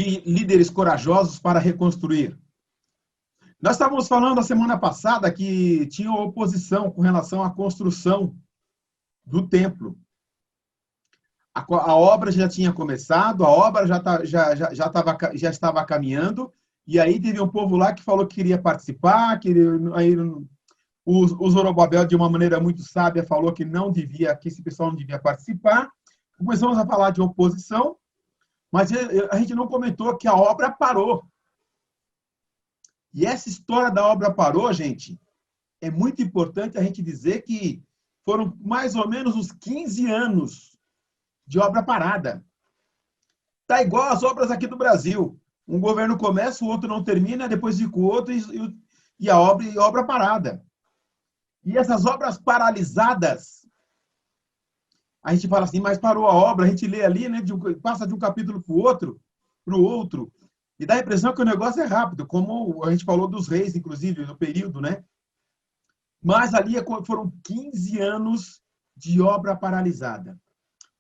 líderes corajosos para reconstruir. Nós estávamos falando a semana passada que tinha oposição com relação à construção do templo. A obra já tinha começado, a obra já estava caminhando, e aí teve um povo lá que falou que queria participar, aí o Zorobabel, de uma maneira muito sábia, falou que que esse pessoal não devia participar. Começamos a falar de oposição, mas a gente não comentou que a obra parou. E essa história da obra parou, gente, é muito importante a gente dizer que foram mais ou menos uns 15 anos de obra parada. Tá igual as obras aqui do Brasil. Um governo começa, o outro não termina, depois fica o outro e a obra parada. E essas obras paralisadas, a gente fala assim, mas parou a obra, a gente lê ali, né, passa de um capítulo para o outro, e dá a impressão que o negócio é rápido, como a gente falou dos reis, inclusive, no período, né? Mas ali foram 15 anos de obra paralisada.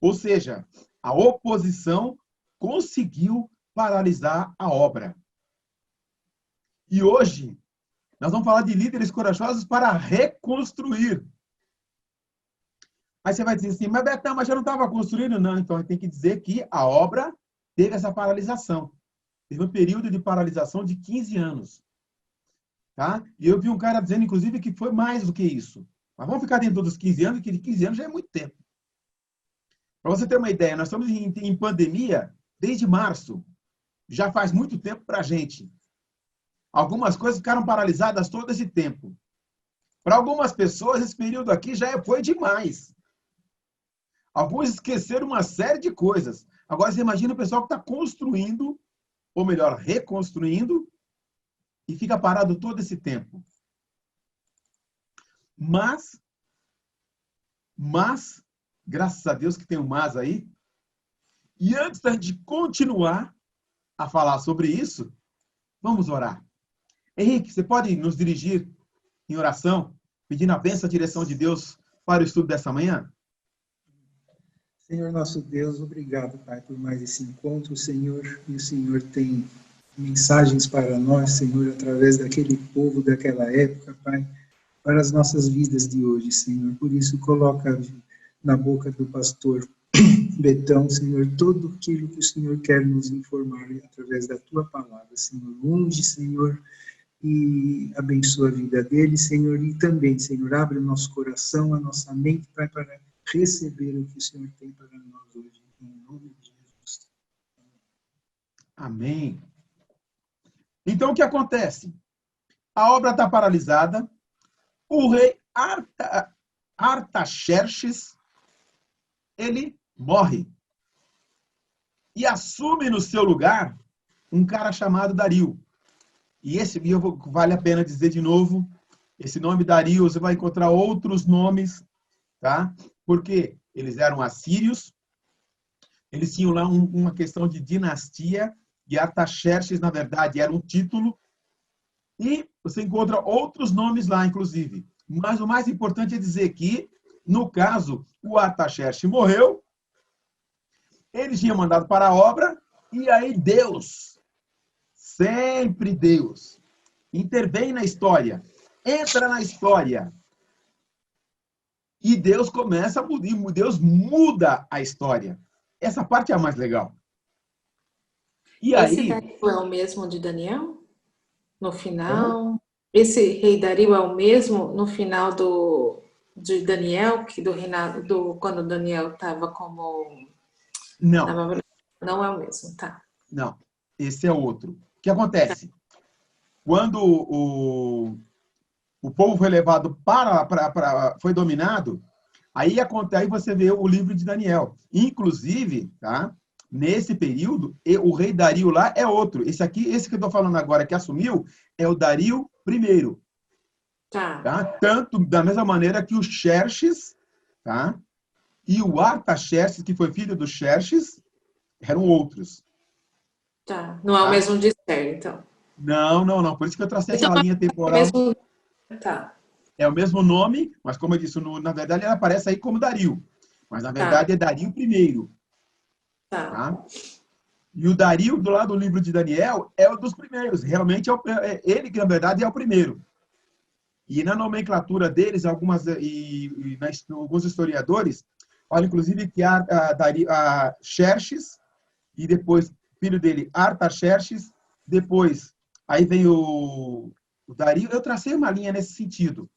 Ou seja, a oposição conseguiu paralisar a obra. E hoje, nós vamos falar de líderes corajosos para reconstruir. Aí você vai dizer assim, mas Betão, mas já não estava construindo? Não, então tem que dizer que a obra teve essa paralisação. Teve um período de paralisação de 15 anos. Tá? E eu vi um cara dizendo, inclusive, que foi mais do que isso. Mas vamos ficar dentro dos 15 anos, que de 15 anos já é muito tempo. Para você ter uma ideia, nós estamos em pandemia desde março. Já faz muito tempo para a gente. Algumas coisas ficaram paralisadas todo esse tempo. Para algumas pessoas, esse período aqui já foi demais. Alguns esqueceram uma série de coisas. Agora, você imagina o pessoal que está construindo, ou melhor, reconstruindo, e fica parado todo esse tempo. Mas, graças a Deus que tem um mas aí, e antes da gente continuar a falar sobre isso, vamos orar. Henrique, você pode nos dirigir em oração, pedindo a bênção, a direção de Deus para o estudo dessa manhã? Senhor nosso Deus, obrigado, Pai, por mais esse encontro, Senhor. E o Senhor tem mensagens para nós, Senhor, através daquele povo daquela época, Pai, para as nossas vidas de hoje, Senhor. Por isso, coloca na boca do pastor Betão, Senhor, tudo aquilo que o Senhor quer nos informar através da Tua palavra, Senhor. Unge, Senhor, e abençoa a vida dele, Senhor, e também, Senhor, abre o nosso coração, a nossa mente, Pai, para receber o que o Senhor tem para nós hoje, em nome de Jesus. Amém. Então, o que acontece? A obra está paralisada, o rei Artaxerxes, ele morre. E assume no seu lugar um cara chamado Dario. E vale a pena dizer de novo, esse nome Dario, você vai encontrar outros nomes, tá? Porque eles eram assírios, eles tinham lá uma questão de dinastia, e Artaxerxes, na verdade, era um título, e você encontra outros nomes lá, inclusive. Mas o mais importante é dizer que, no caso, o Artaxerxes morreu, eles tinham mandado para a obra, e aí Deus, sempre Deus, intervém na história, entra na história, e Deus começa a mudar, Deus muda a história. Essa parte é a mais legal. E esse aí... Dario é o mesmo de Daniel? No final? Esse rei Dario é o mesmo no final de Daniel, que do reinado, quando Daniel estava como... Não. Não é o mesmo, tá. Não, esse é outro. O que acontece? Quando o povo foi levado foi dominado, aí você vê o livro de Daniel. Inclusive, tá? Nesse período, o rei Dario lá é outro. Esse que eu estou falando agora, que assumiu, é o Dario I. Tá? Tanto da mesma maneira que o Xerxes, tá? E o Artaxerxes, que foi filho do Xerxes, eram outros. Tá. Não é o mesmo de Esther, então. Não. Por isso que eu tracei essa linha temporal. Tá. É o mesmo nome, mas como eu disse, na verdade ele aparece aí como Dario. Mas na verdade é Dario I. Tá. E o Dario, do lado do livro de Daniel, é um dos primeiros. Realmente, ele que, na verdade, é o primeiro. E na nomenclatura deles, alguns historiadores falam, inclusive, que a Xerxes, e depois, filho dele, Artaxerxes, depois, aí vem o Dario. Eu tracei uma linha nesse sentido.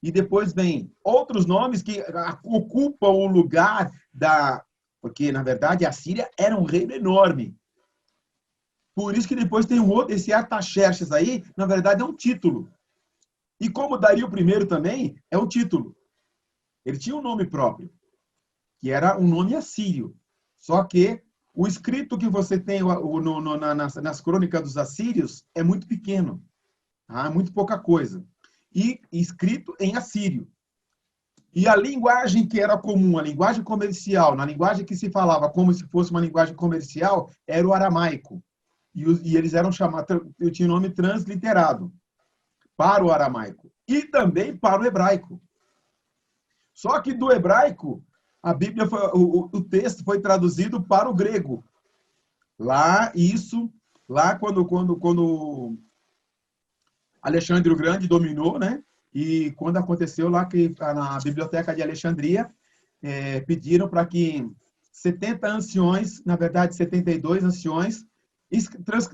E depois vem outros nomes que ocupam o lugar da... Porque, na verdade, a Síria era um reino enorme. Por isso que depois tem esse Artaxerxes aí, na verdade, é um título. E como Dario I também é um título. Ele tinha um nome próprio, que era um nome assírio. Só que o escrito que você tem nas crônicas dos assírios é muito pequeno. Tá? Muito pouca coisa. E escrito em assírio. E a linguagem que era comum, a linguagem comercial, na linguagem que se falava como se fosse uma linguagem comercial, era o aramaico. E eles eram chamados, eu tinha o nome transliterado para o aramaico e também para o hebraico. Só que do hebraico, a Bíblia o texto foi traduzido para o grego. Lá quando Alexandre o Grande dominou, né? E quando aconteceu lá que na Biblioteca de Alexandria pediram para que 70 anciões, na verdade 72 anciões,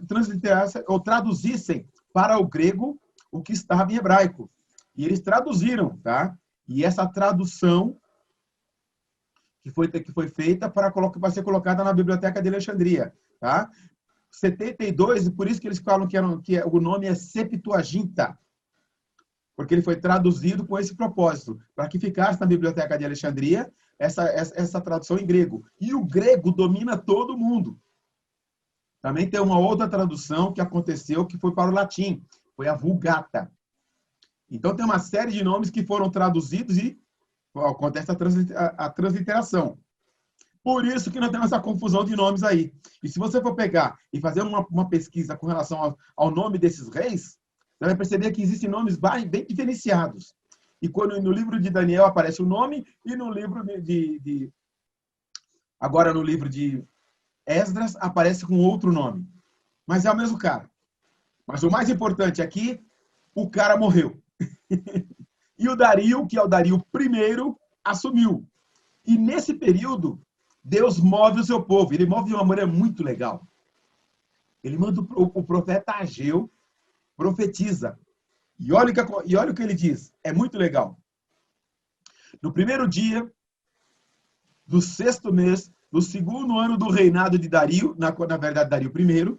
transliterassem ou traduzissem para o grego o que estava em hebraico. E eles traduziram, tá? E essa tradução que foi feita para ser colocada na Biblioteca de Alexandria, tá? 72, e por isso que eles falam que o nome é Septuaginta, porque ele foi traduzido com esse propósito, para que ficasse na Biblioteca de Alexandria essa tradução em grego. E o grego domina todo mundo. Também tem uma outra tradução que aconteceu, que foi para o latim, foi a Vulgata. Então, tem uma série de nomes que foram traduzidos e acontece a transliteração. Por isso que nós temos essa confusão de nomes aí. E se você for pegar e fazer uma pesquisa com relação ao nome desses reis, você vai perceber que existem nomes bem diferenciados. E quando no livro de Daniel aparece o nome, e no livro agora no livro de Esdras aparece com outro nome. Mas é o mesmo cara. Mas o mais importante aqui, o cara morreu. E o Dario, que é o Dario I, assumiu. E nesse período, Deus move o seu povo. Ele move de uma maneira muito legal. Ele manda o profeta Ageu, profetiza. E olha o que ele diz. É muito legal. No primeiro dia do 6º mês, do 2º ano do reinado de Dario, na verdade, Dario I,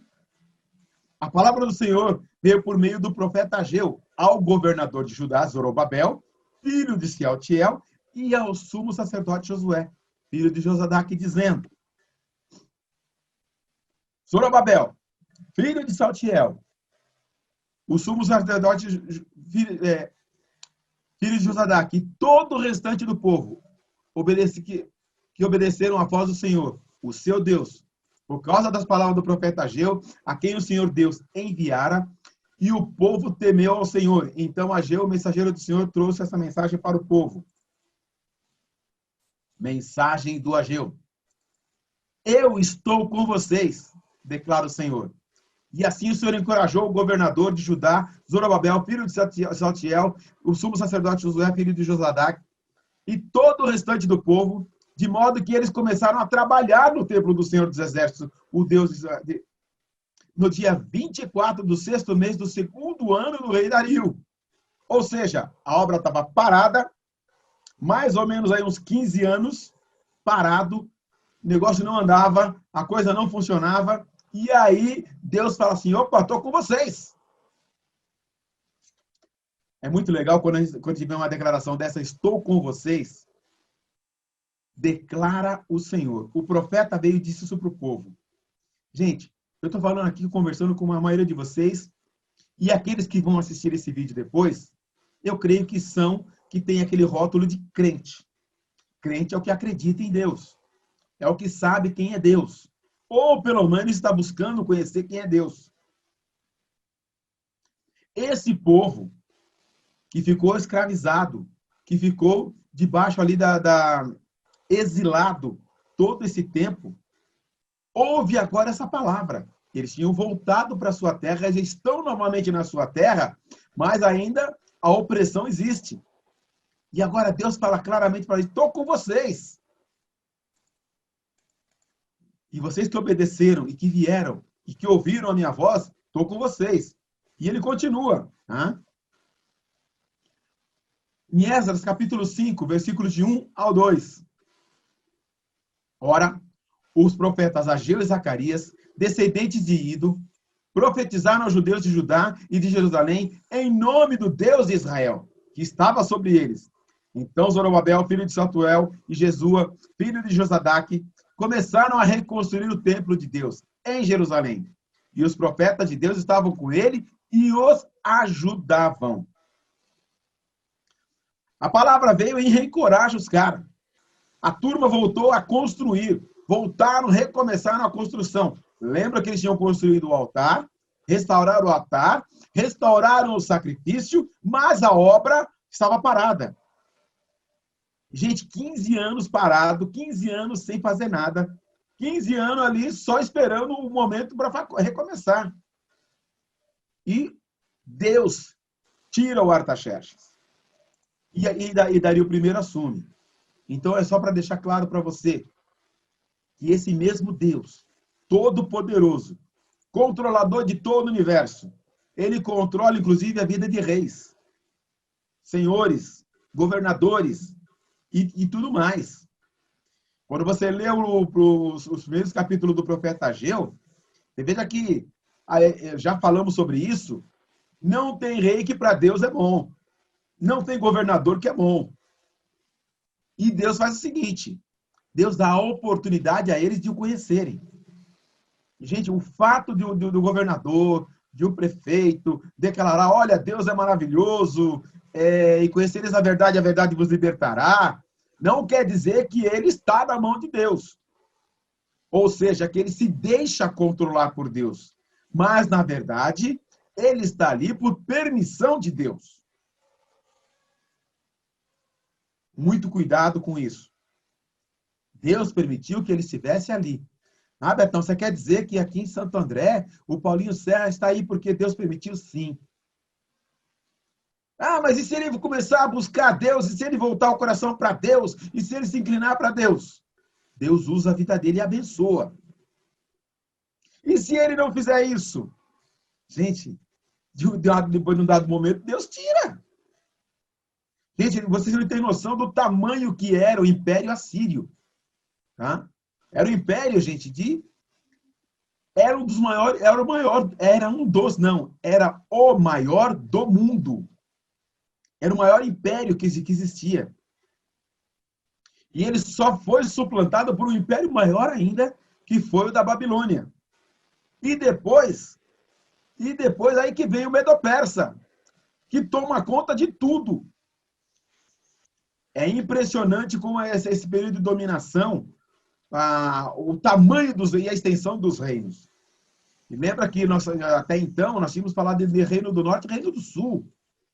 a palavra do Senhor veio por meio do profeta Ageu ao governador de Judá, Zorobabel, filho de Sealtiel, e ao sumo sacerdote Josué, filho de Josadaque, dizendo: Zorobabel, filho de Sealtiel, o sumo sacerdote filho de Josadaque, e todo o restante do povo que obedeceram à voz do Senhor, o seu Deus, por causa das palavras do profeta Ageu, a quem o Senhor Deus enviara, e o povo temeu ao Senhor. Então Ageu, o mensageiro do Senhor, trouxe essa mensagem para o povo. Mensagem do Ageu. Eu estou com vocês, declara o Senhor. E assim o Senhor encorajou o governador de Judá, Zorobabel, filho de Sealtiel, o sumo sacerdote Josué, filho de Josadaque, e todo o restante do povo, de modo que eles começaram a trabalhar no templo do Senhor dos Exércitos, o Deus de Israel, no dia 24 do 6º mês do 2º ano do rei Dario. Ou seja, a obra estava parada, mais ou menos aí uns 15 anos, parado, o negócio não andava, a coisa não funcionava, e aí Deus fala assim: opa, estou com vocês. É muito legal quando a gente vê uma declaração dessa: estou com vocês. Declara o Senhor. O profeta veio e disse isso para o povo. Gente, eu estou falando aqui, conversando com a maioria de vocês, e aqueles que vão assistir esse vídeo depois, eu creio que tem aquele rótulo de crente. Crente é o que acredita em Deus. É o que sabe quem é Deus. Ou, pelo menos, está buscando conhecer quem é Deus. Esse povo que ficou escravizado, que ficou debaixo ali exilado todo esse tempo, ouve agora essa palavra. Eles tinham voltado para a sua terra, eles estão novamente na sua terra, mas ainda a opressão existe. E agora Deus fala claramente para eles: estou com vocês. E vocês que obedeceram e que vieram e que ouviram a minha voz, estou com vocês. E ele continua. Tá? Em Esdras, capítulo 5, versículos de 1 ao 2. Ora, os profetas Ageu e Zacarias, descendentes de Ido, profetizaram aos judeus de Judá e de Jerusalém em nome do Deus de Israel, que estava sobre eles. Então Zorobabel, filho de Saltuel, e Jesua, filho de Josadaque, começaram a reconstruir o templo de Deus em Jerusalém. E os profetas de Deus estavam com ele e os ajudavam. A palavra veio e reencoraja os caras. A turma voltou a construir. Voltaram, recomeçaram a construção. Lembra que eles tinham construído o altar, restauraram o altar, restauraram o sacrifício, mas a obra estava parada. Gente, 15 anos parado, 15 anos sem fazer nada, 15 anos ali só esperando o momento para recomeçar. E Deus tira o Artaxerxes. E Dario I assume. Então é só para deixar claro para você que esse mesmo Deus, todo-poderoso, controlador de todo o universo, ele controla inclusive a vida de reis, senhores, governadores e tudo mais. Quando você lê os primeiros capítulos do profeta Ageu, você veja que já falamos sobre isso, não tem rei que para Deus é bom. Não tem governador que é bom. E Deus faz o seguinte, Deus dá a oportunidade a eles de o conhecerem. Gente, o fato do governador, de um prefeito, declarar, olha, Deus é maravilhoso, e conhecereis a verdade vos libertará, não quer dizer que ele está na mão de Deus. Ou seja, que ele se deixa controlar por Deus. Mas, na verdade, ele está ali por permissão de Deus. Muito cuidado com isso. Deus permitiu que ele estivesse ali. Ah, Betão, você quer dizer que aqui em Santo André, o Paulinho Serra está aí porque Deus permitiu? Sim. Ah, mas e se ele começar a buscar Deus? E se ele voltar o coração para Deus? E se ele se inclinar para Deus? Deus usa a vida dele e abençoa. E se ele não fizer isso? Gente, depois de um dado momento, Deus tira. Gente, vocês não têm noção do tamanho que era o Império Assírio. Tá? Era um império, gente, era um dos maiores, era o maior do mundo. Era o maior império que existia. E ele só foi suplantado por um império maior ainda, que foi o da Babilônia. E depois aí que vem o Medo-Persa, que toma conta de tudo. É impressionante como esse período de dominação, o tamanho e a extensão dos reinos. E lembra que até então nós tínhamos falado de Reino do Norte e Reino do Sul,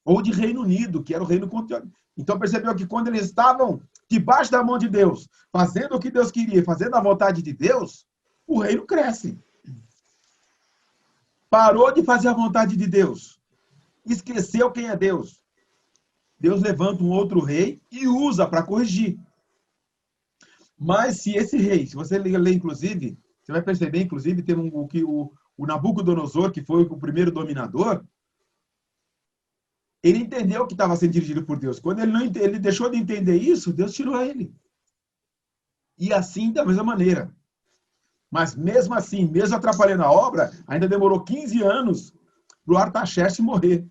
ou de Reino Unido, que era o reino continental. Então percebeu que quando eles estavam debaixo da mão de Deus, fazendo o que Deus queria, fazendo a vontade de Deus, o reino cresce. Parou de fazer a vontade de Deus, esqueceu quem é Deus. Deus levanta um outro rei e usa para corrigir. Mas se esse rei, se você ler, inclusive, você vai perceber, inclusive, tem o Nabucodonosor, que foi o primeiro dominador, ele entendeu que estava sendo dirigido por Deus. Quando ele deixou de entender isso, Deus tirou ele. E assim, da mesma maneira. Mas mesmo assim, mesmo atrapalhando a obra, ainda demorou 15 anos para o Artaxerxes morrer.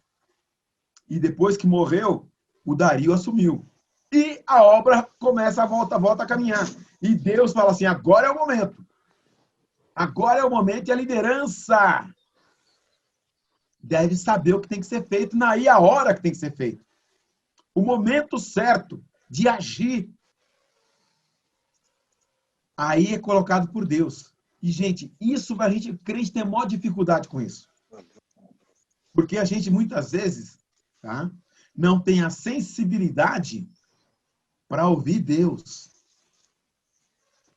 E depois que morreu, o Dario assumiu. E a obra começa volta a caminhar. E Deus fala assim, agora é o momento. Agora é o momento e a liderança deve saber o que tem que ser feito, e a hora que tem que ser feito. O momento certo de agir. Aí é colocado por Deus. E, gente, isso a gente, crente, tem maior dificuldade com isso. Porque a gente, muitas vezes, tá, não tem a sensibilidade para ouvir Deus.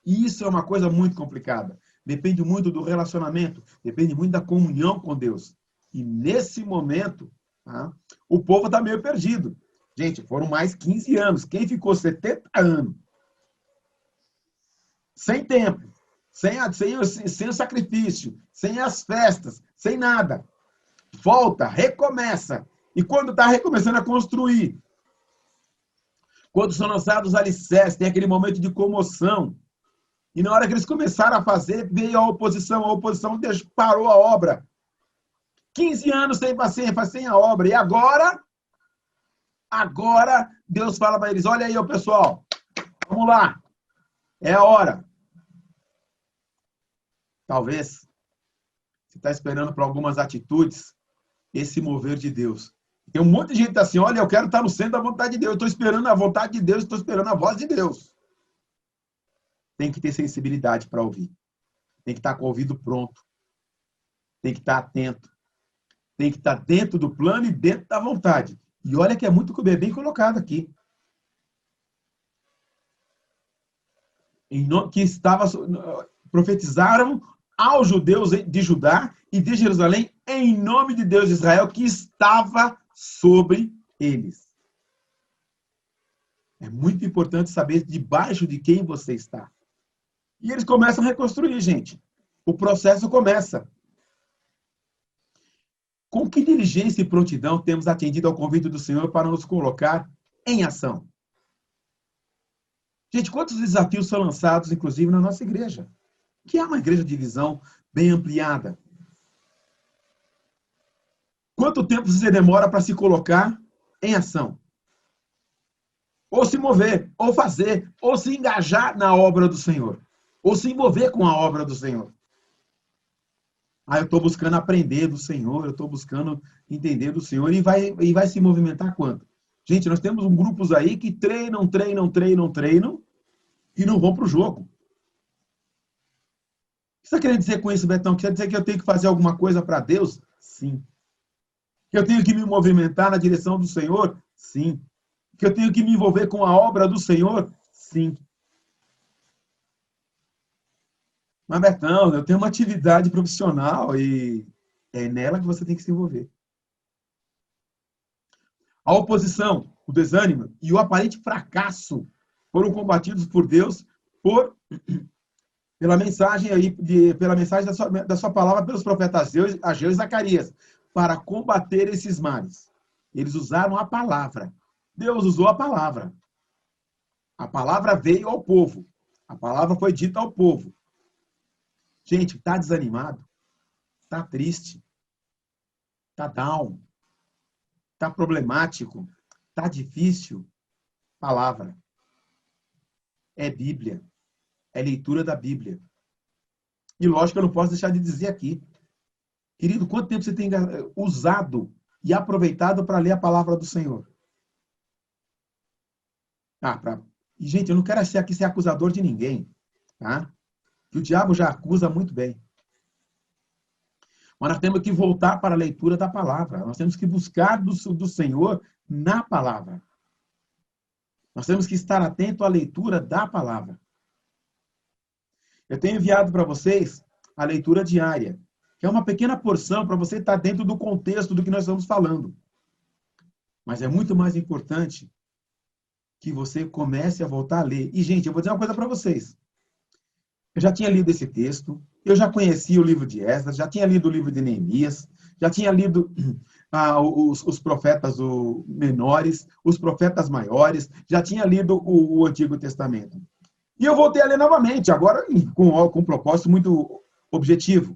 E isso é uma coisa muito complicada. depende muito do relacionamento, depende muito da comunhão com Deus. E nesse momento, tá, o povo está meio perdido. Gente, foram mais 15 anos. Quem ficou 70 anos sem templo, sem o sacrifício, sem as festas, sem nada, volta, recomeça. E quando está recomeçando a construir, quando são lançados os alicerces, tem aquele momento de comoção. E na hora que eles começaram a fazer, veio a oposição parou a obra. 15 anos sem paciência, sem a obra. E agora Deus fala para eles, olha aí, pessoal, vamos lá, é a hora. Talvez você está esperando para algumas atitudes esse mover de Deus. Tem um monte de gente assim, olha, eu quero estar no centro da vontade de Deus, eu estou esperando a vontade de Deus, estou esperando a voz de Deus. Tem que ter sensibilidade para ouvir. Tem que estar com o ouvido pronto. Tem que estar atento. Tem que estar dentro do plano e dentro da vontade. E olha que é muito bem colocado aqui. Que profetizaram aos judeus de Judá e de Jerusalém em nome de Deus de Israel que estava sobre eles. É muito importante saber debaixo de quem você está. E eles começam a reconstruir, gente. O processo começa. Com que diligência e prontidão temos atendido ao convite do Senhor para nos colocar em ação? Gente, quantos desafios são lançados, inclusive, na nossa igreja? Que é uma igreja de visão bem ampliada. Quanto tempo você demora para se colocar em ação? Ou se mover, ou fazer, ou se engajar na obra do Senhor. Ou se envolver com a obra do Senhor. Eu estou buscando aprender do Senhor, eu estou buscando entender do Senhor. E vai se movimentar quanto? Gente, nós temos grupos aí que treinam e não vão para o jogo. O que você está querendo dizer com isso, Betão? Quer dizer que eu tenho que fazer alguma coisa para Deus? Sim. Que eu tenho que me movimentar na direção do Senhor? Sim. Que eu tenho que me envolver com a obra do Senhor? Sim. Mas, Betão, eu tenho uma atividade profissional e é nela que você tem que se envolver. A oposição, o desânimo e o aparente fracasso foram combatidos por Deus pela mensagem da sua palavra pelos profetas Ageu e Zacarias, para combater esses males. Eles usaram a palavra. Deus usou a palavra. A palavra veio ao povo. A palavra foi dita ao povo. Gente, está desanimado? Está triste? Está down? Está problemático? Está difícil? Palavra. É Bíblia. É leitura da Bíblia. E lógico que eu não posso deixar de dizer aqui. Querido, quanto tempo você tem usado e aproveitado para ler a palavra do Senhor? E, gente, eu não quero aqui ser acusador de ninguém, tá? Que o diabo já acusa muito bem. Mas nós temos que voltar para a leitura da palavra. Nós temos que buscar do Senhor na palavra. Nós temos que estar atento à leitura da palavra. Eu tenho enviado para vocês a leitura diária, que é uma pequena porção para você estar dentro do contexto do que nós estamos falando. Mas é muito mais importante que você comece a voltar a ler. E, gente, eu vou dizer uma coisa para vocês. Eu já tinha lido esse texto, eu já conhecia o livro de Esdras, já tinha lido o livro de Neemias, já tinha lido os profetas menores, os profetas maiores, já tinha lido o Antigo Testamento. E eu voltei a ler novamente, agora com um propósito muito objetivo.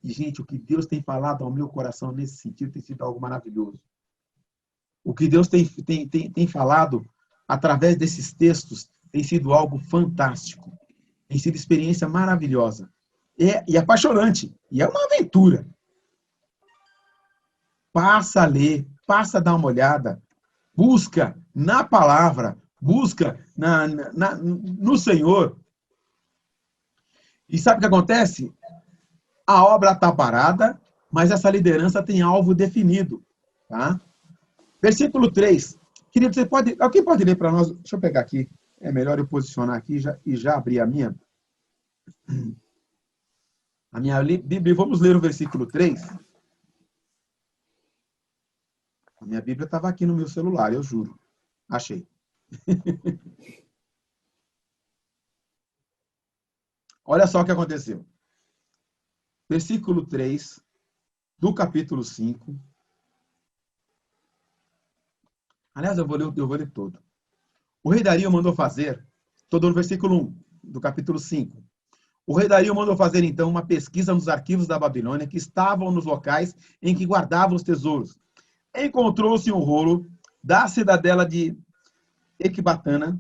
E, gente, o que Deus tem falado ao meu coração nesse sentido tem sido algo maravilhoso. O que Deus tem falado através desses textos tem sido algo fantástico. Tem sido experiência maravilhosa. E apaixonante. E é uma aventura. Passa a ler, passa a dar uma olhada. Busca na palavra, busca no Senhor. E sabe o que acontece? A obra está parada, mas essa liderança tem alvo definido. Tá? Versículo 3. Querido, alguém pode ler para nós? Deixa eu pegar aqui. É melhor eu posicionar aqui e já abrir a minha. A minha Bíblia, vamos ler o versículo 3. A minha Bíblia estava aqui no meu celular, eu juro. Achei. Olha só o que aconteceu. Versículo 3 do capítulo 5. Aliás, eu vou ler todo. O rei Dario mandou fazer, todo no versículo 1 do capítulo 5. O rei Dario mandou fazer, então, uma pesquisa nos arquivos da Babilônia que estavam nos locais em que guardavam os tesouros. Encontrou-se um rolo da cidadela de Ecbatana,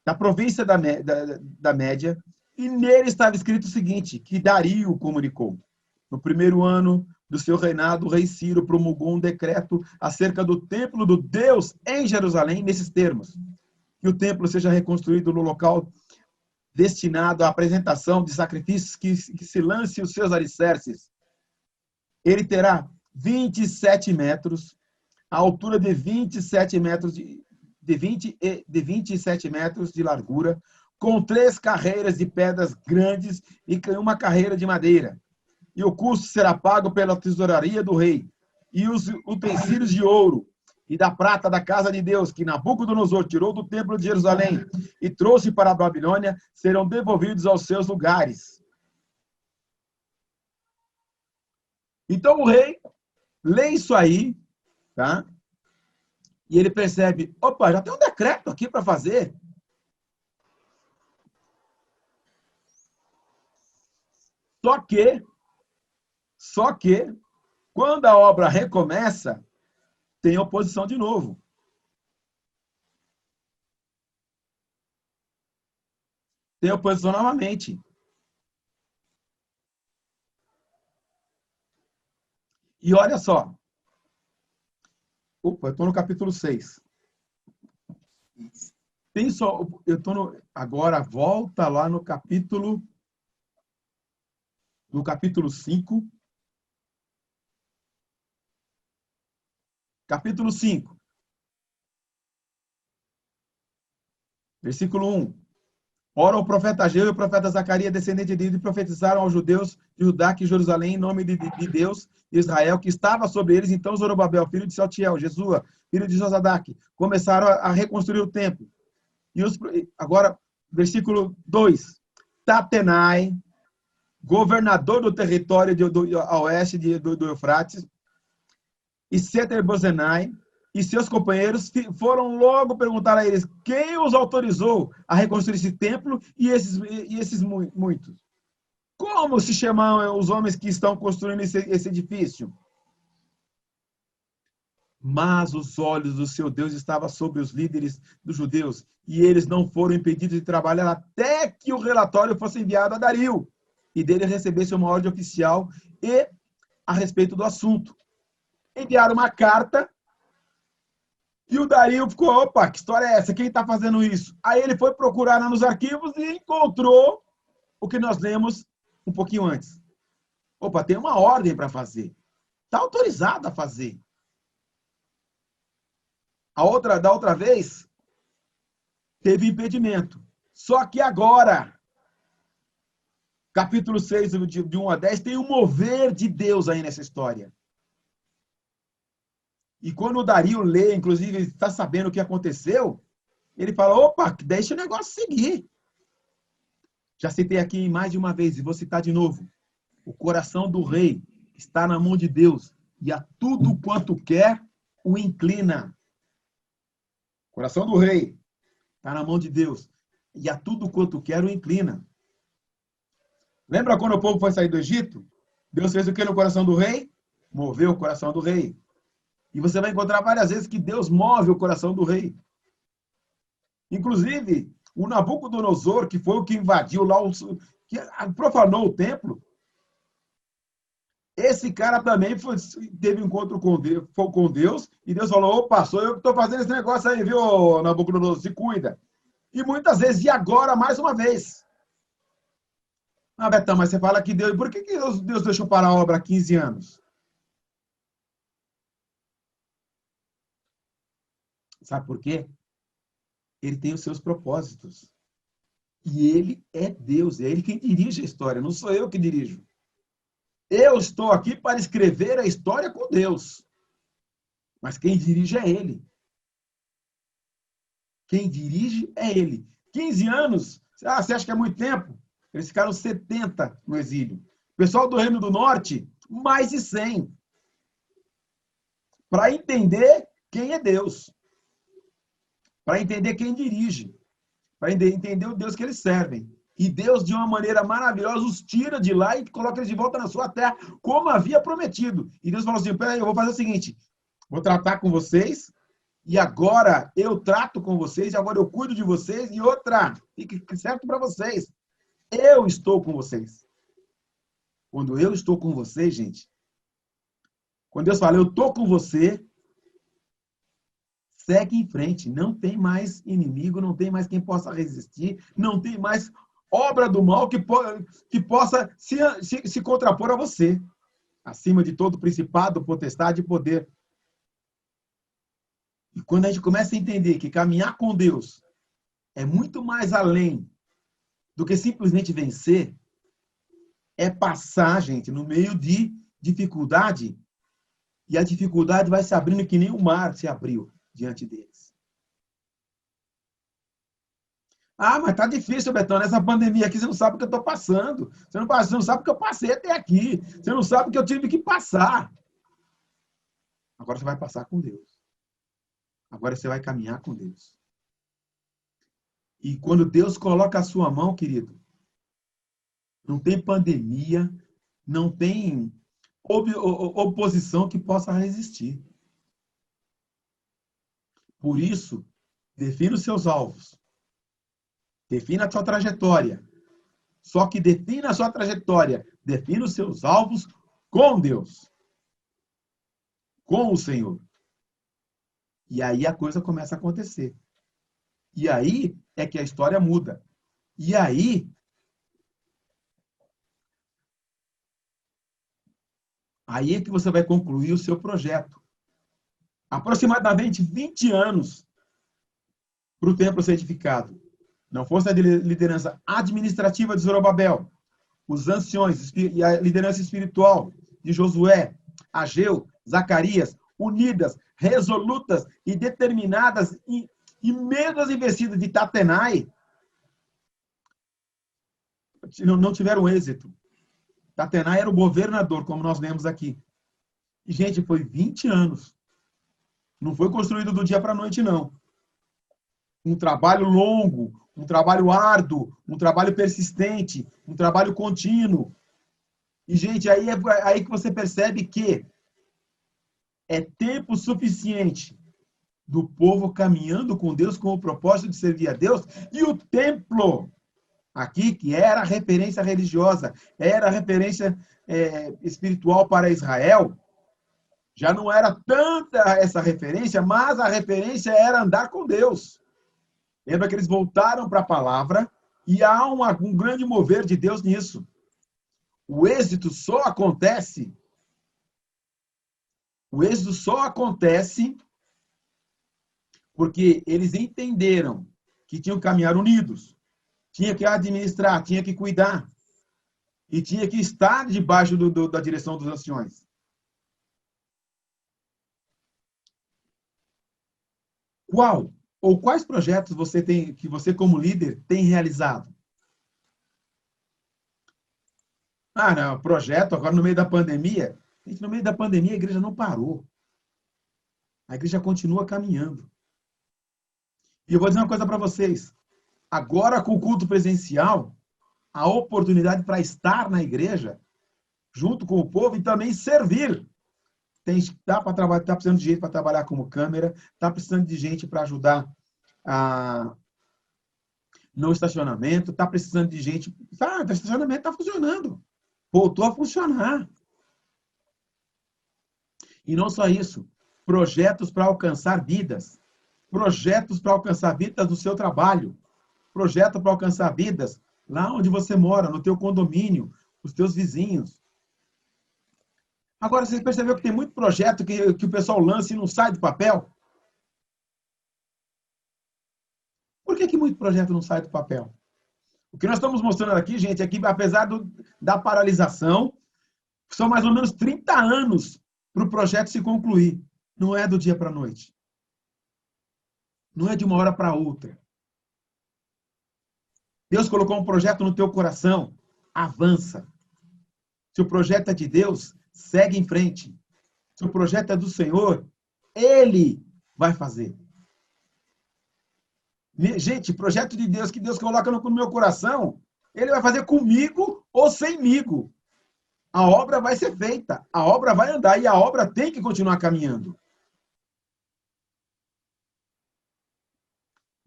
da província da Média, e nele estava escrito o seguinte, que Dario comunicou. No primeiro ano do seu reinado, o rei Ciro promulgou um decreto acerca do templo do Deus em Jerusalém, nesses termos: que o templo seja reconstruído no local destinado à apresentação de sacrifícios, que se lance os seus alicerces. Ele terá 27 metros, a altura de 27 metros de 27 metros de largura, com 3 carreiras de pedras grandes e uma carreira de madeira. E o custo será pago pela tesouraria do rei. E os utensílios de ouro e da prata da casa de Deus, que Nabucodonosor tirou do templo de Jerusalém e trouxe para a Babilônia, serão devolvidos aos seus lugares. Então o rei lê isso aí, tá? E ele percebe, opa, já tem um decreto aqui para fazer. Só que, quando a obra recomeça, tem oposição de novo. Tem oposição novamente. E olha só. Opa, eu estou no capítulo 6. Tem só, eu estou no, agora volta lá no capítulo 5. Capítulo 5. Versículo 1. Ora, o profeta Ageu e o profeta Zacarias, descendente de Ido, profetizaram aos judeus de Judá que Jerusalém, em nome de Deus de Israel, que estava sobre eles. Então Zorobabel, filho de Saltiel, Jesua, filho de Josadaque, começaram a reconstruir o templo. E agora, versículo 2. Tatenai, governador do território a oeste do Eufrates, e Seter-Bozenai e seus companheiros foram logo perguntar a eles quem os autorizou a reconstruir esse templo e esses muitos. Como se chamam os homens que estão construindo esse edifício? Mas os olhos do seu Deus estavam sobre os líderes dos judeus, e eles não foram impedidos de trabalhar até que o relatório fosse enviado a Dario, e dele recebesse uma ordem oficial a respeito do assunto. Enviaram uma carta, e o Dario ficou, opa, que história é essa? Quem está fazendo isso? Aí ele foi procurar nos arquivos e encontrou o que nós lemos um pouquinho antes. Opa, tem uma ordem para fazer. Está autorizado a fazer. Da outra vez, teve impedimento. Só que agora, capítulo 6, de 1 a 10, tem um mover de Deus aí nessa história. E quando o Dario lê, inclusive, ele está sabendo o que aconteceu, ele fala, opa, deixa o negócio seguir. Já citei aqui mais de uma vez, e vou citar de novo. O coração do rei está na mão de Deus, e a tudo quanto quer, o inclina. O coração do rei está na mão de Deus, e a tudo quanto quer, o inclina. Lembra quando o povo foi sair do Egito? Deus fez o que no coração do rei? Moveu o coração do rei. E você vai encontrar várias vezes que Deus move o coração do rei. Inclusive, o Nabucodonosor, que foi o que invadiu lá, que profanou o templo, esse cara também teve um encontro com Deus, e Deus falou, opa, sou eu que estou fazendo esse negócio aí, viu, Nabucodonosor, se cuida. E muitas vezes, e agora, mais uma vez. Ah, Betão, mas você fala que Deus, por que Deus deixou parar a obra há 15 anos? Sabe por quê? Ele tem os seus propósitos. E ele é Deus, é ele quem dirige a história, não sou eu que dirijo. Eu estou aqui para escrever a história com Deus. Mas quem dirige é Ele. Quem dirige é Ele. 15 anos, você acha que é muito tempo? Eles ficaram 70 no exílio. O pessoal do Reino do Norte, mais de 100. Para entender quem é Deus. Para entender quem dirige. Para entender o Deus que eles servem. E Deus, de uma maneira maravilhosa, os tira de lá e coloca eles de volta na sua terra, como havia prometido. E Deus falou assim, peraí, eu vou fazer o seguinte, vou tratar com vocês, e agora eu trato com vocês, e agora eu cuido de vocês, e outra, fique certo para vocês, eu estou com vocês. Quando eu estou com vocês, gente, quando Deus fala, eu estou com você, segue em frente, não tem mais inimigo, não tem mais quem possa resistir, não tem mais obra do mal que possa se contrapor a você, acima de todo principado, potestade e poder. E quando a gente começa a entender que caminhar com Deus é muito mais além do que simplesmente vencer, é passar, gente, no meio de dificuldade, e a dificuldade vai se abrindo que nem o mar se abriu diante deles. Ah, mas tá difícil, Betão, nessa pandemia aqui, você não sabe o que eu estou passando. Você não sabe o que eu passei até aqui. Você não sabe o que eu tive que passar. Agora você vai passar com Deus. Agora você vai caminhar com Deus. E quando Deus coloca a sua mão, querido, não tem pandemia, não tem oposição que possa resistir. Por isso, defina os seus alvos. Defina a sua trajetória. Só que defina a sua trajetória. Defina os seus alvos com Deus. Com o Senhor. E aí a coisa começa a acontecer. E aí é que a história muda. E aí é que você vai concluir o seu projeto. Aproximadamente 20 anos para o templo ser edificado. Não fosse a liderança administrativa de Zorobabel, os anciões e a liderança espiritual de Josué, Ageu, Zacarias, unidas, resolutas e determinadas e menos investidas de Tatenai, não tiveram êxito. Tatenai era o governador, como nós lemos aqui. E, gente, foi 20 anos. Não foi construído do dia para a noite, não. Um trabalho longo, um trabalho árduo, um trabalho persistente, um trabalho contínuo. E, gente, aí que você percebe que é tempo suficiente do povo caminhando com Deus com o propósito de servir a Deus, e o templo, aqui, que era a referência religiosa, era a referência espiritual para Israel, já não era tanta essa referência, mas a referência era andar com Deus. Lembra que eles voltaram para a palavra e há um grande mover de Deus nisso. O êxito só acontece porque eles entenderam que tinham que caminhar unidos, tinha que administrar, tinha que cuidar e tinha que estar debaixo da direção dos anciões. Qual ou quais projetos que você como líder tem realizado? Ah, não, projeto agora no meio da pandemia. Gente, no meio da pandemia a igreja não parou. A igreja continua caminhando. E eu vou dizer uma coisa para vocês. Agora com o culto presencial, a oportunidade para estar na igreja, junto com o povo e também servir. Tá precisando de gente para trabalhar como câmera, tá precisando de gente para ajudar no estacionamento, tá precisando de gente. O estacionamento está funcionando. Voltou a funcionar. E não só isso, projetos para alcançar vidas. Projetos para alcançar vidas do seu trabalho. Projeto para alcançar vidas lá onde você mora, no teu condomínio, os teus vizinhos. Agora, você percebeu que tem muito projeto que o pessoal lança e não sai do papel? Por que muito projeto não sai do papel? O que nós estamos mostrando aqui, gente, é que apesar da paralisação, São mais ou menos 30 anos para o projeto se concluir. Não é do dia para a noite. Não é de uma hora para outra. Deus colocou um projeto no teu coração, avança. Se o projeto é de Deus, segue em frente. Se o projeto é do Senhor, Ele vai fazer. Gente, projeto de Deus que Deus coloca no meu coração, Ele vai fazer comigo ou semigo. A obra vai ser feita, a obra vai andar e a obra tem que continuar caminhando.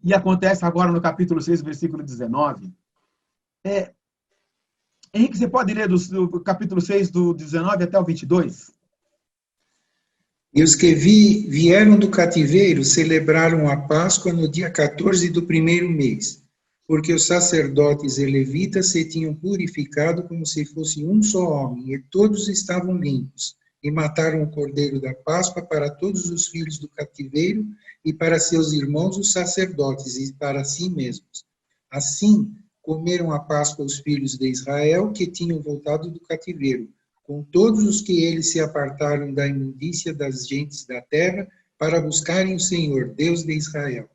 E acontece agora no capítulo 6, versículo 19. Henrique, você pode ler do capítulo 6, do 19 até o 22? E os que vieram do cativeiro celebraram a Páscoa no dia 14 do primeiro mês, porque os sacerdotes e levitas se tinham purificado como se fosse um só homem, e todos estavam limpos, e mataram o cordeiro da Páscoa para todos os filhos do cativeiro, e para seus irmãos os sacerdotes, e para si mesmos. Assim, comeram a Páscoa os filhos de Israel, que tinham voltado do cativeiro, com todos os que eles se apartaram da imundícia das gentes da terra, para buscarem o Senhor, Deus de Israel.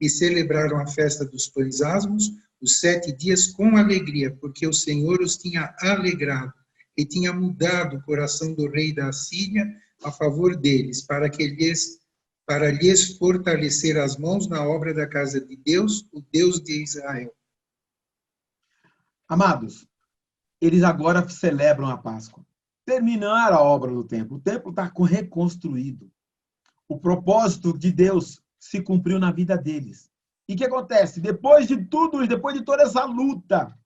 E celebraram a festa dos pães asmos, os 7 dias com alegria, porque o Senhor os tinha alegrado, e tinha mudado o coração do rei da Assíria a favor deles, para lhes fortalecer as mãos na obra da casa de Deus, o Deus de Israel. Amados, eles agora celebram a Páscoa. Terminaram a obra do templo. O templo está reconstruído. O propósito de Deus se cumpriu na vida deles. E o que acontece? Depois de tudo isso, depois de toda essa luta,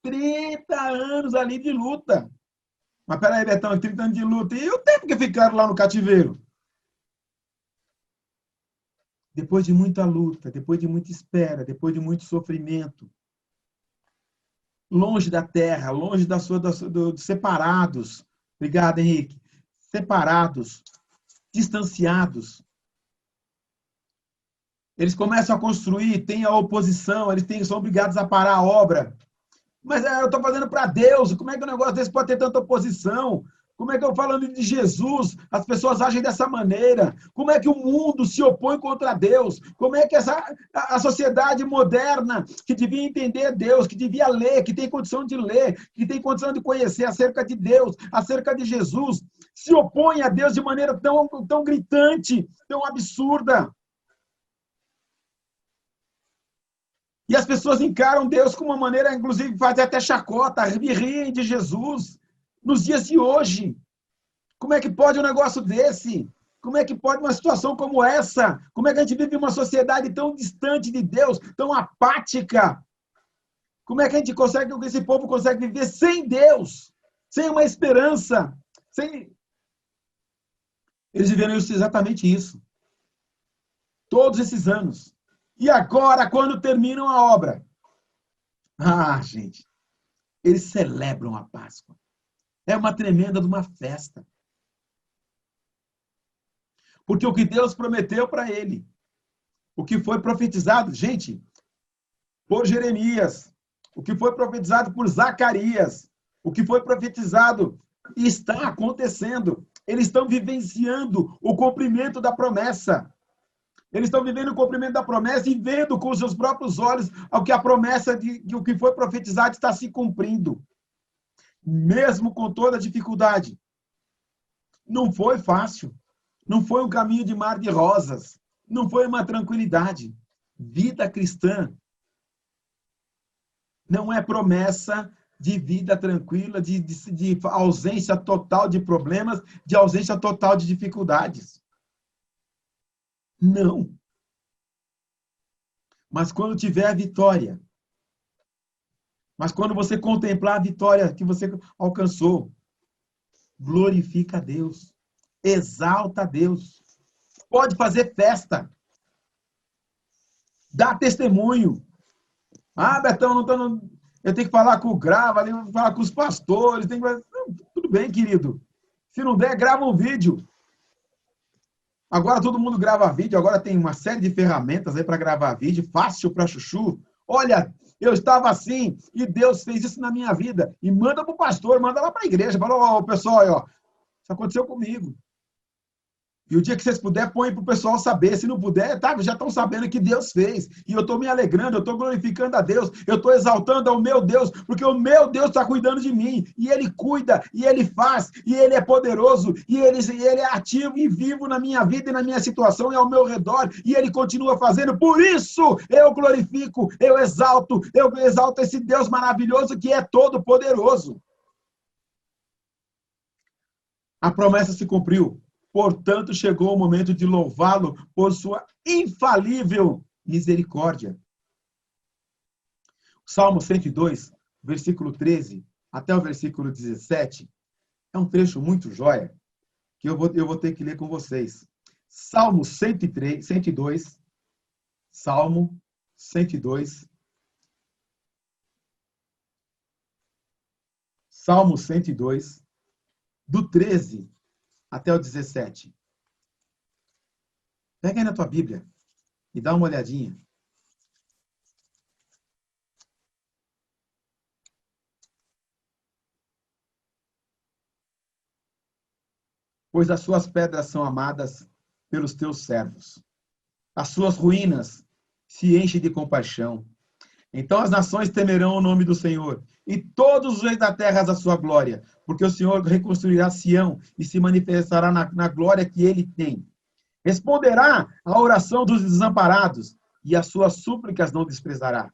30 anos ali de luta. Mas peraí, Betão, 30 anos de luta. E o tempo que ficaram lá no cativeiro? Depois de muita luta, depois de muita espera, depois de muito sofrimento, longe da terra, longe separados. Obrigado, Henrique. Separados, distanciados. Eles começam a construir, tem a oposição, são obrigados a parar a obra. Mas eu estou fazendo para Deus, como é que um negócio desse pode ter tanta oposição? Como é que eu falando de Jesus, as pessoas agem dessa maneira? Como é que o mundo se opõe contra Deus? Como é que a sociedade moderna, que devia entender Deus, que devia ler, que tem condição de ler, que tem condição de conhecer acerca de Deus, acerca de Jesus, se opõe a Deus de maneira tão gritante, tão absurda? E as pessoas encaram Deus com uma maneira, inclusive, fazer até chacota, riem de Jesus. Nos dias de hoje, como é que pode um negócio desse? Como é que pode uma situação como essa? Como é que a gente vive uma sociedade tão distante de Deus, tão apática? Como é que esse povo consegue viver sem Deus? Sem uma esperança? Eles viveram exatamente isso. Todos esses anos. E agora, quando terminam a obra? Gente, eles celebram a Páscoa. É uma tremenda de uma festa. Porque o que Deus prometeu para ele, o que foi profetizado, gente, por Jeremias, o que foi profetizado por Zacarias, o que foi profetizado está acontecendo. Eles estão vivenciando o cumprimento da promessa. Eles estão vivendo o cumprimento da promessa e vendo com os seus próprios olhos o que a promessa de o que foi profetizado está se cumprindo. Mesmo com toda a dificuldade. Não foi fácil. Não foi um caminho de mar de rosas. Não foi uma tranquilidade. Vida cristã não é promessa de vida tranquila, de ausência total de problemas, de ausência total de dificuldades. Não. Mas quando tiver a vitória, mas quando você contemplar a vitória que você alcançou, glorifica a Deus, exalta a Deus, pode fazer festa, dá testemunho. Betão, eu tenho que falar com o Grava, eu tenho que falar com os pastores, tudo bem, querido. Se não der, grava um vídeo. Agora todo mundo grava vídeo, agora tem uma série de ferramentas aí para gravar vídeo, fácil para chuchu. Olha, eu estava assim, e Deus fez isso na minha vida. E manda para o pastor, manda lá para a igreja. Fala, ó, pessoal, ó, isso aconteceu comigo. E o dia que vocês puderem, põe para o pessoal saber. Se não puder, tá, já estão sabendo que Deus fez. E eu estou me alegrando, eu estou glorificando a Deus, eu estou exaltando ao meu Deus, porque o meu Deus está cuidando de mim. E Ele cuida, e Ele faz, e Ele é poderoso, e Ele é ativo e vivo na minha vida e na minha situação e ao meu redor. E Ele continua fazendo. Por isso, eu glorifico, eu exalto esse Deus maravilhoso que é todo poderoso. A promessa se cumpriu. Portanto, chegou o momento de louvá-lo por sua infalível misericórdia. Salmo 102, versículo 13 até o versículo 17, é um trecho muito joia, que eu vou ter que ler com vocês. Salmo 102, Salmo 102, Salmo 102, do 13 até o 17. Pega aí na tua Bíblia e dá uma olhadinha. Pois as suas pedras são amadas pelos teus servos. As suas ruínas se enchem de compaixão. Então as nações temerão o nome do Senhor, e todos os reis da terra a sua glória, porque o Senhor reconstruirá Sião e se manifestará na glória que ele tem. Responderá à oração dos desamparados, e as suas súplicas não desprezará.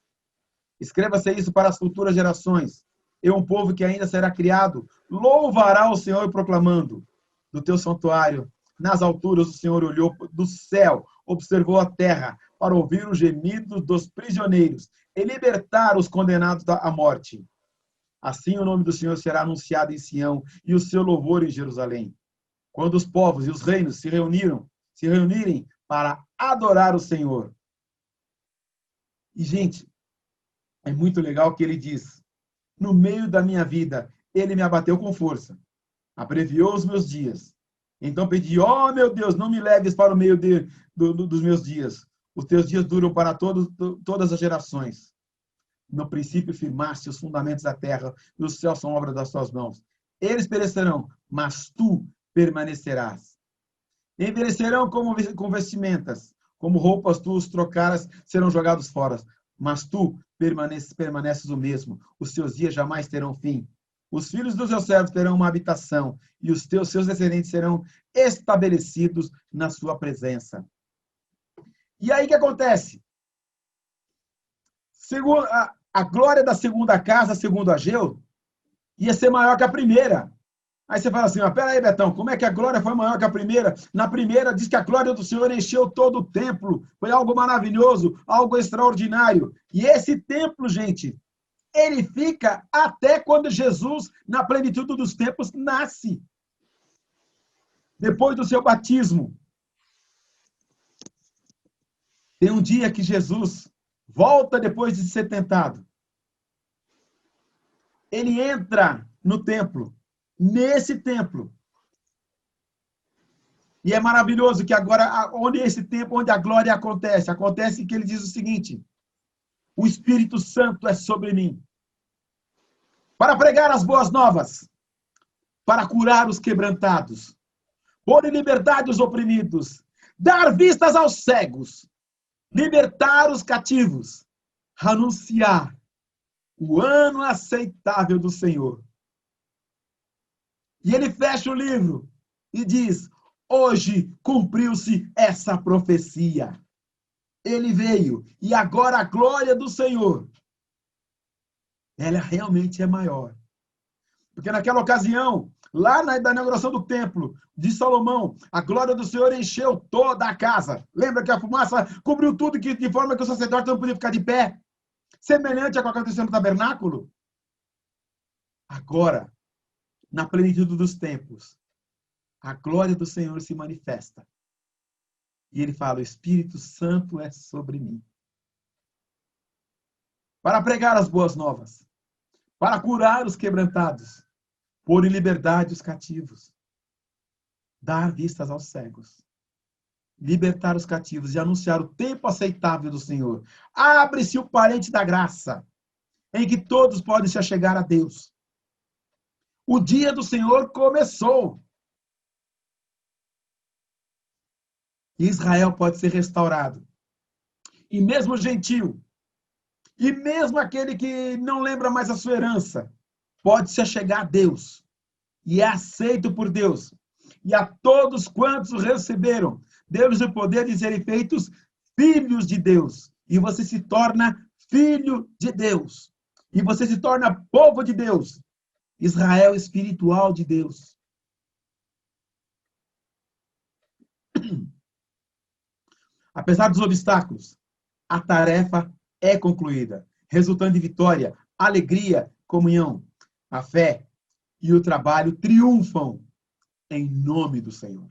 Escreva-se isso para as futuras gerações. E um povo que ainda será criado louvará o Senhor proclamando: do teu santuário, nas alturas, o Senhor olhou do céu, observou a terra, para ouvir os gemidos dos prisioneiros e libertar os condenados à morte. Assim o nome do Senhor será anunciado em Sião e o seu louvor em Jerusalém. Quando os povos e os reinos se reunirem para adorar o Senhor. E, gente, é muito legal que ele diz: no meio da minha vida, ele me abateu com força, abreviou os meus dias. Então pedi: ó, meu Deus, não me leves para o meio dos meus dias. Os teus dias duram para todas as gerações. No princípio firmaste os fundamentos da terra, e os céus são obra das tuas mãos. Eles perecerão, mas tu permanecerás. Envelhecerão com vestimentas, como roupas tu os trocaras, serão jogados fora. Mas tu permaneces o mesmo. Os teus dias jamais terão fim. Os filhos dos teus servos terão uma habitação, e os seus descendentes serão estabelecidos na sua presença. E aí o que acontece? A glória da segunda casa, segundo Ageu, ia ser maior que a primeira. Aí você fala assim: peraí, Betão, como é que a glória foi maior que a primeira? Na primeira diz que a glória do Senhor encheu todo o templo. Foi algo maravilhoso, algo extraordinário. E esse templo, gente, ele fica até quando Jesus, na plenitude dos tempos, nasce. Depois do seu batismo. Tem um dia que Jesus volta depois de ser tentado. Ele entra no templo, nesse templo. E é maravilhoso que agora, onde esse templo, onde a glória acontece que ele diz o seguinte: o Espírito Santo é sobre mim, para pregar as boas novas, para curar os quebrantados, pôr em liberdade os oprimidos, dar vistas aos cegos, libertar os cativos, anunciar o ano aceitável do Senhor. E ele fecha o livro e diz: hoje cumpriu-se essa profecia. Ele veio, e agora a glória do Senhor, ela realmente é maior. Porque naquela ocasião, lá na inauguração do templo de Salomão, a glória do Senhor encheu toda a casa. Lembra que a fumaça cobriu tudo, de forma que o sacerdote não podia ficar de pé? Semelhante ao que aconteceu no tabernáculo. Agora, na plenitude dos tempos, a glória do Senhor se manifesta. E ele fala: o Espírito Santo é sobre mim. Para pregar as boas novas, para curar os quebrantados, pôr em liberdade os cativos, dar vistas aos cegos, libertar os cativos e anunciar o tempo aceitável do Senhor. Abre-se o parente da graça. em que todos podem se achegar a Deus. O dia do Senhor começou. E Israel pode ser restaurado. E mesmo o gentio, e mesmo aquele que não lembra mais a sua herança, pode se achegar a Deus. E é aceito por Deus. E a todos quantos o receberam, deu-lhes o poder de serem feitos filhos de Deus. E você se torna filho de Deus. E você se torna povo de Deus. Israel espiritual de Deus. Apesar dos obstáculos, a tarefa é concluída, resultando em vitória, alegria, comunhão. A fé e o trabalho triunfam em nome do Senhor.